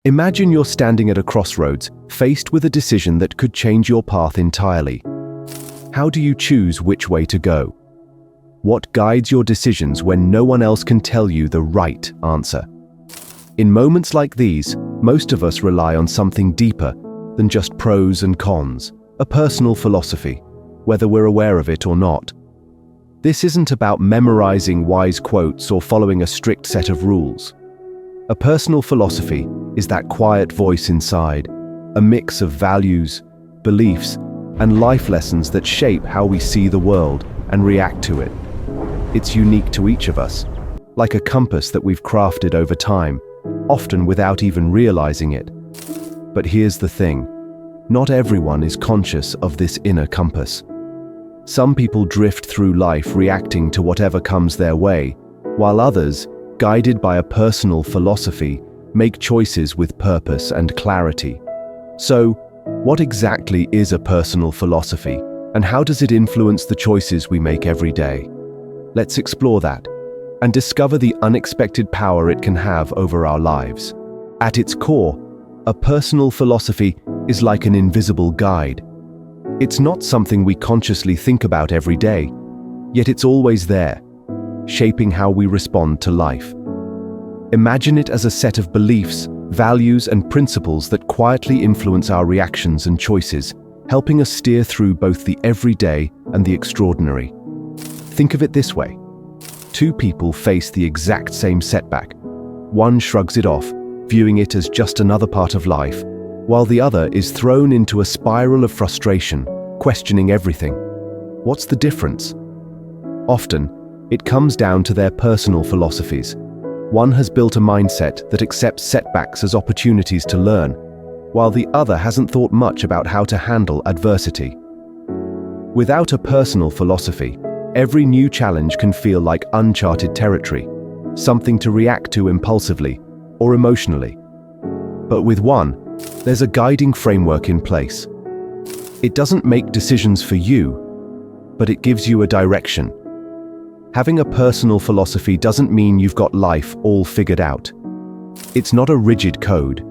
Imagine you're standing at a crossroads, faced with a decision that could change your path entirely. How do you choose which way to go? What guides your decisions when no one else can tell you the right answer? In moments like these, most of us rely on something deeper than just pros and cons, a personal philosophy, whether we're aware of it or not. This isn't about memorizing wise quotes or following a strict set of rules. A personal philosophy is that quiet voice inside, a mix of values, beliefs, and life lessons that shape how we see the world and react to it. It's unique to each of us, like a compass that we've crafted over time, often without even realizing it. But here's the thing, not everyone is conscious of this inner compass. Some people drift through life reacting to whatever comes their way, while others, guided by a personal philosophy, make choices with purpose and clarity. So, what exactly is a personal philosophy, and how does it influence the choices we make every day? Let's explore that, and discover the unexpected power it can have over our lives. At its core, a personal philosophy is like an invisible guide. It's not something we consciously think about every day, yet it's always there, shaping how we respond to life. Imagine it as a set of beliefs, values, and principles that quietly influence our reactions and choices, helping us steer through both the everyday and the extraordinary. Think of it this way. Two people face the exact same setback. One shrugs it off, viewing it as just another part of life, while the other is thrown into a spiral of frustration, questioning everything. What's the difference? Often, it comes down to their personal philosophies. One has built a mindset that accepts setbacks as opportunities to learn, while the other hasn't thought much about how to handle adversity. Without a personal philosophy, every new challenge can feel like uncharted territory, something to react to impulsively or emotionally. But with one, there's a guiding framework in place. It doesn't make decisions for you, but it gives you a direction. Having a personal philosophy doesn't mean you've got life all figured out. It's not a rigid code.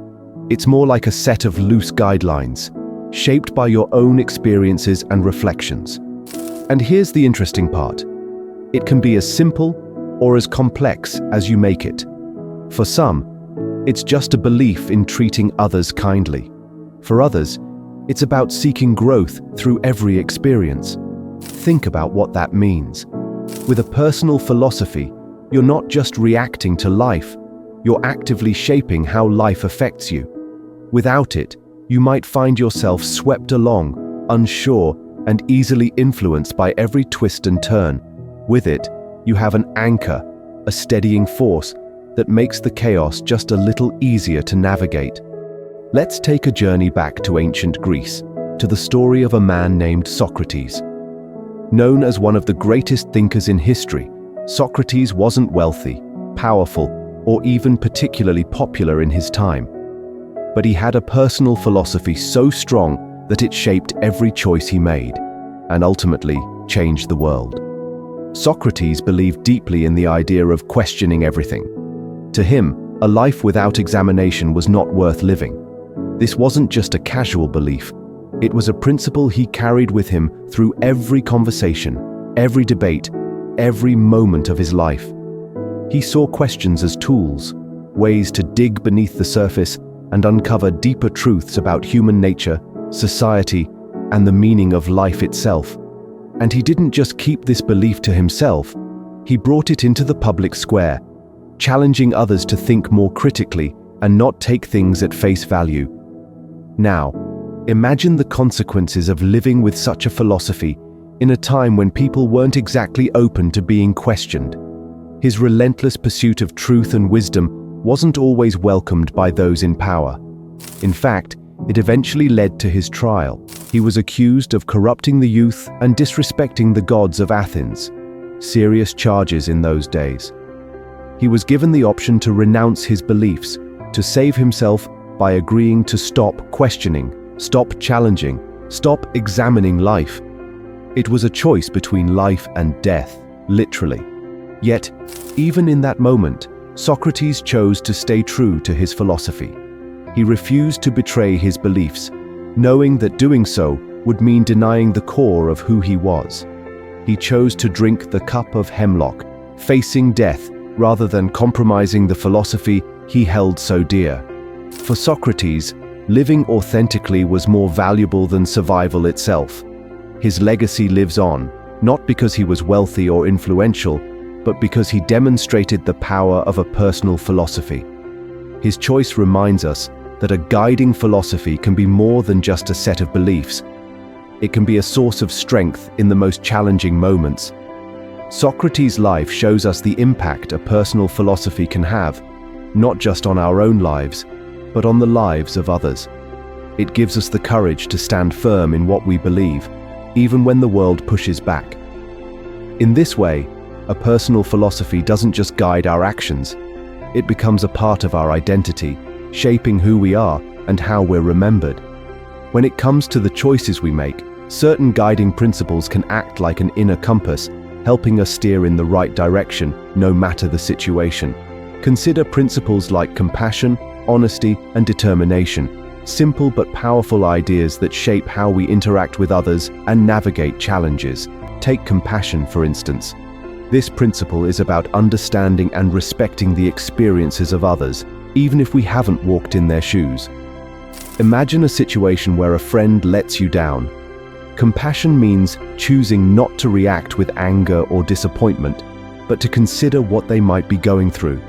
It's more like a set of loose guidelines, shaped by your own experiences and reflections. And here's the interesting part. It can be as simple or as complex as you make it. For some, it's just a belief in treating others kindly. For others, it's about seeking growth through every experience. Think about what that means. With a personal philosophy, you're not just reacting to life, you're actively shaping how life affects you. Without it, you might find yourself swept along, unsure, and easily influenced by every twist and turn. With it, you have an anchor, a steadying force that makes the chaos just a little easier to navigate. Let's take a journey back to ancient Greece, to the story of a man named Socrates. Known as one of the greatest thinkers in history, Socrates wasn't wealthy, powerful, or even particularly popular in his time. But he had a personal philosophy so strong that it shaped every choice he made, and ultimately changed the world. Socrates believed deeply in the idea of questioning everything. To him, a life without examination was not worth living. This wasn't just a casual belief. It was a principle he carried with him through every conversation, every debate, every moment of his life. He saw questions as tools, ways to dig beneath the surface and uncover deeper truths about human nature, society, and the meaning of life itself. And he didn't just keep this belief to himself, he brought it into the public square, challenging others to think more critically and not take things at face value. Now, imagine the consequences of living with such a philosophy in a time when people weren't exactly open to being questioned. His relentless pursuit of truth and wisdom wasn't always welcomed by those in power. In fact, it eventually led to his trial. He was accused of corrupting the youth and disrespecting the gods of Athens, serious charges in those days. He was given the option to renounce his beliefs, to save himself by agreeing to stop questioning, stop challenging, stop examining life. It was a choice between life and death, literally. Yet, even in that moment, Socrates chose to stay true to his philosophy. he refused to betray his beliefs, knowing that doing so would mean denying the core of who he was. He chose to drink the cup of hemlock, facing death rather than compromising the philosophy he held so dear. For Socrates, living authentically was more valuable than survival itself. His legacy lives on, not because he was wealthy or influential, but because he demonstrated the power of a personal philosophy. His choice reminds us that a guiding philosophy can be more than just a set of beliefs. It can be a source of strength in the most challenging moments. Socrates' life shows us the impact a personal philosophy can have, not just on our own lives, but on the lives of others. It gives us the courage to stand firm in what we believe, even when the world pushes back. In this way, a personal philosophy doesn't just guide our actions, it becomes a part of our identity, shaping who we are and how we're remembered. When it comes to the choices we make, certain guiding principles can act like an inner compass, helping us steer in the right direction, no matter the situation. Consider principles like compassion, honesty, and determination, simple but powerful ideas that shape how we interact with others and navigate challenges. Take compassion, for instance. This principle is about understanding and respecting the experiences of others, even if we haven't walked in their shoes. Imagine a situation where a friend lets you down. Compassion means choosing not to react with anger or disappointment, but to consider what they might be going through.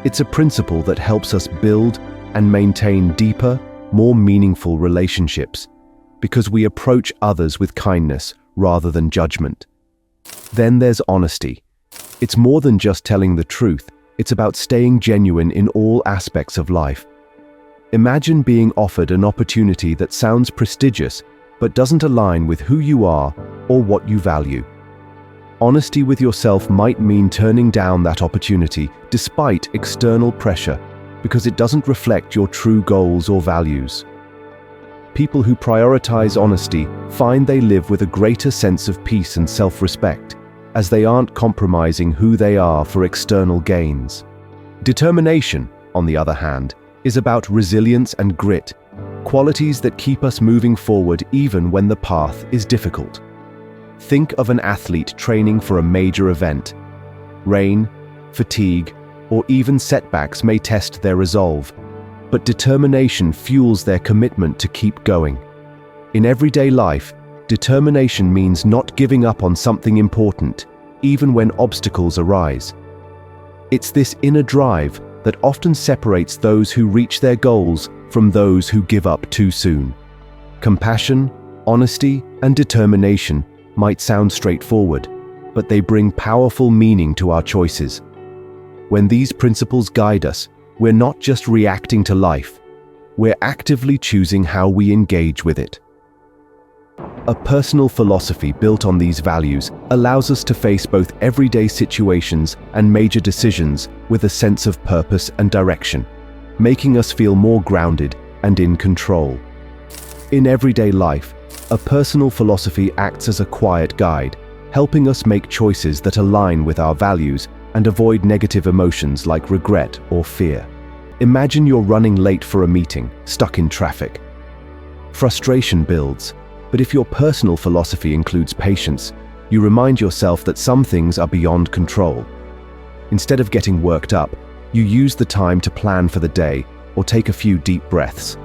It's a principle that helps us build and maintain deeper, more meaningful relationships, because we approach others with kindness rather than judgment. Then there's honesty. It's more than just telling the truth, it's about staying genuine in all aspects of life. Imagine being offered an opportunity that sounds prestigious, but doesn't align with who you are or what you value. Honesty with yourself might mean turning down that opportunity despite external pressure, because it doesn't reflect your true goals or values. People who prioritize honesty find they live with a greater sense of peace and self-respect, as they aren't compromising who they are for external gains. Determination, on the other hand, is about resilience and grit, qualities that keep us moving forward even when the path is difficult. Think of an athlete training for a major event. Rain, fatigue, or even setbacks may test their resolve, but determination fuels their commitment to keep going. In everyday life, determination means not giving up on something important, even when obstacles arise. It's this inner drive that often separates those who reach their goals from those who give up too soon. Compassion, honesty, and determination might sound straightforward, but they bring powerful meaning to our choices. When these principles guide us, we're not just reacting to life, we're actively choosing how we engage with it. A personal philosophy built on these values allows us to face both everyday situations and major decisions with a sense of purpose and direction, making us feel more grounded and in control. In everyday life, a personal philosophy acts as a quiet guide, helping us make choices that align with our values and avoid negative emotions like regret or fear. Imagine you're running late for a meeting, stuck in traffic. Frustration builds, but if your personal philosophy includes patience, you remind yourself that some things are beyond control. Instead of getting worked up, you use the time to plan for the day or take a few deep breaths.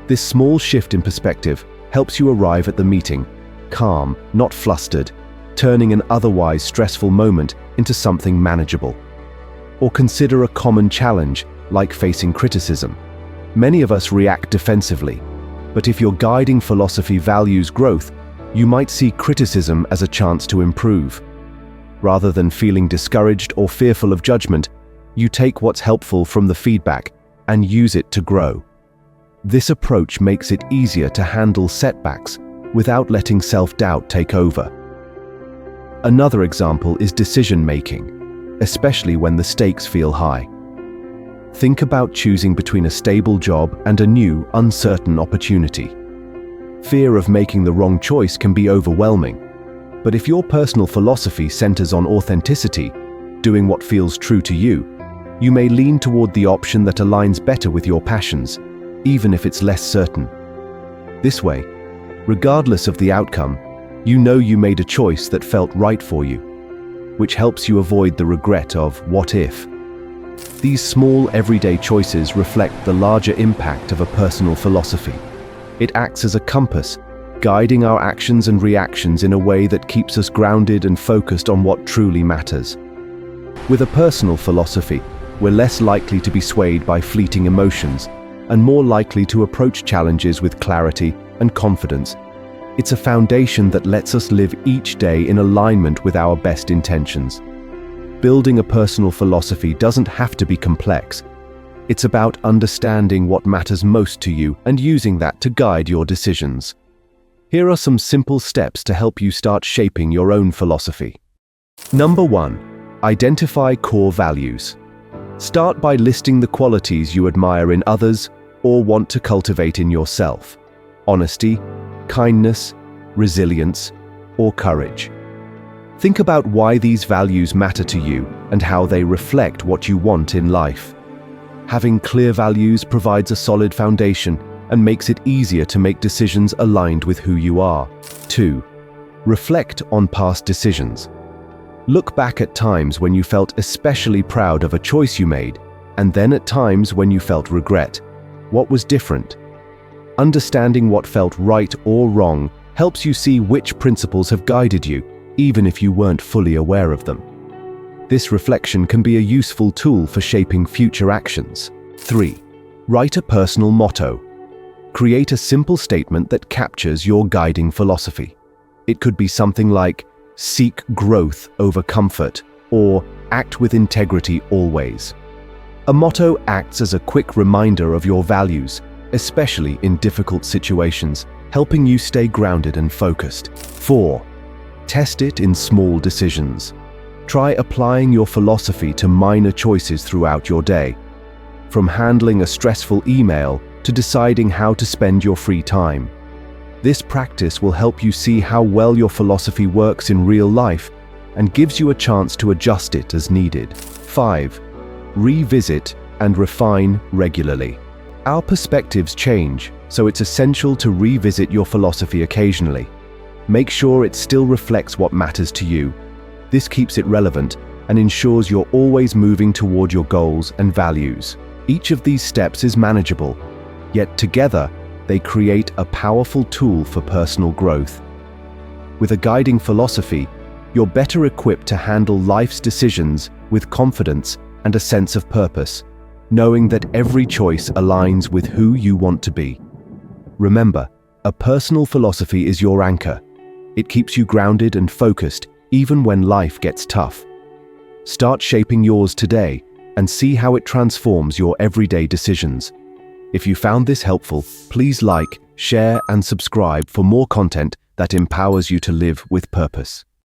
This small shift in perspective helps you arrive at the meeting calm, not flustered, turning an otherwise stressful moment into something manageable. Or consider a common challenge, like facing criticism. Many of us react defensively, but if your guiding philosophy values growth, you might see criticism as a chance to improve. Rather than feeling discouraged or fearful of judgment, you take what's helpful from the feedback and use it to grow. This approach makes it easier to handle setbacks without letting self-doubt take over. Another example is decision-making, especially when the stakes feel high. Think about choosing between a stable job and a new, uncertain opportunity. Fear of making the wrong choice can be overwhelming, but if your personal philosophy centers on authenticity, doing what feels true to you, you may lean toward the option that aligns better with your passions, even if it's less certain. This way, regardless of the outcome, you know you made a choice that felt right for you, which helps you avoid the regret of what if. These small, everyday choices reflect the larger impact of a personal philosophy. It acts as a compass, guiding our actions and reactions in a way that keeps us grounded and focused on what truly matters. With a personal philosophy, we're less likely to be swayed by fleeting emotions and more likely to approach challenges with clarity and confidence. It's a foundation that lets us live each day in alignment with our best intentions. Building a personal philosophy doesn't have to be complex. It's about understanding what matters most to you and using that to guide your decisions. Here are some simple steps to help you start shaping your own philosophy. Number 1. Identify core values. Start by listing the qualities you admire in others or want to cultivate in yourself. Honesty, kindness, resilience, or courage. Think about why these values matter to you and how they reflect what you want in life. Having clear values provides a solid foundation and makes it easier to make decisions aligned with who you are. 2. Reflect on past decisions. Look back at times when you felt especially proud of a choice you made, and then at times when you felt regret. What was different? Understanding what felt right or wrong helps you see which principles have guided you, even if you weren't fully aware of them. This reflection can be a useful tool for shaping future actions. 3. Write a personal motto. Create a simple statement that captures your guiding philosophy. It could be something like, "Seek growth over comfort," or "Act with integrity always." A motto acts as a quick reminder of your values, especially in difficult situations, helping you stay grounded and focused. 4. Test it in small decisions. Try applying your philosophy to minor choices throughout your day, from handling a stressful email to deciding how to spend your free time. This practice will help you see how well your philosophy works in real life and gives you a chance to adjust it as needed. 5. Revisit and refine regularly. Our perspectives change, so it's essential to revisit your philosophy occasionally. Make sure it still reflects what matters to you. This keeps it relevant and ensures you're always moving toward your goals and values. Each of these steps is manageable, yet together they create a powerful tool for personal growth. With a guiding philosophy, you're better equipped to handle life's decisions with confidence and a sense of purpose, knowing that every choice aligns with who you want to be. Remember, a personal philosophy is your anchor. It keeps you grounded and focused even when life gets tough. Start shaping yours today and see how it transforms your everyday decisions. If you found this helpful, please like, share, and subscribe for more content that empowers you to live with purpose.